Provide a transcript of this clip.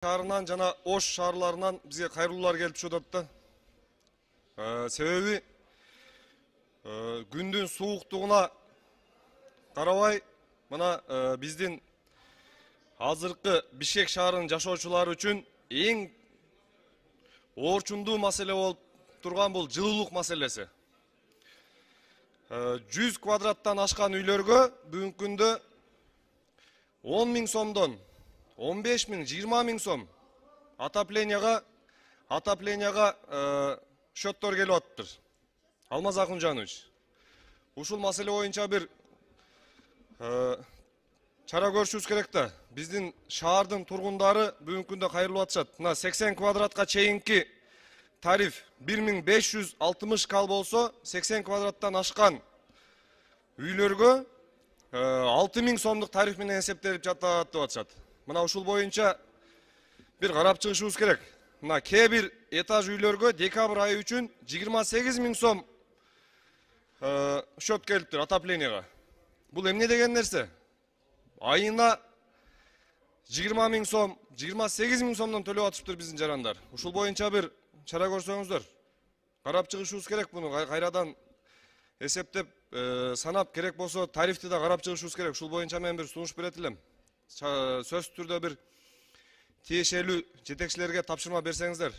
шаарынан жана Ош шаарларынан бизге кайрылуулар келип жатат да. Себеби күндүн сууктугуна карабай, мына биздин азыркы Бишкек шаарынын жашоочулары үчүн эң оорчундуу маселе болуп турган бул жылуулук маселеси. 100 квадраттан ашкан үйлөргө бүгүнкү күндө 10 000 сомдон 15 000, 20 000 сом отопленияга счеттор келип атыптыр. Алмаз Акунжанович, ушул маселе боюнча бир чара көрүшүбүз керек да. Биздин шаардын тургундары бүгүнкү күндө кайрылып атышат. Мына 80 квадратка чейинки тариф 1560 кал болсо, 80 квадраттан ашкан үйлөргө 6000 сомдук тариф менен эсептелип жатат деп атышат. Мына ушул боюнча бир карап чыгышыбыз керек. Мына кээ бир этаж үйлөргө декабрь айы үчүн 28 000 сом счет келиптир отопленияга. Бул эмне деген нерсе? Айына 20 000 сом, 28 000 сомдон төлөп атыптыр биздин жарандар. Ушул боюнча бир чара көрсөңүздөр. Карап чыгышыбыз керек буну, кайрадан эсептеп, санап, керек болсо тарифти да карап чыгышыбыз керек. Ушул боюнча мен бир сунуш берет элем. Сөзсүз түрдө бир тиешелүү жетекчилерге тапшырма берсеңиздер.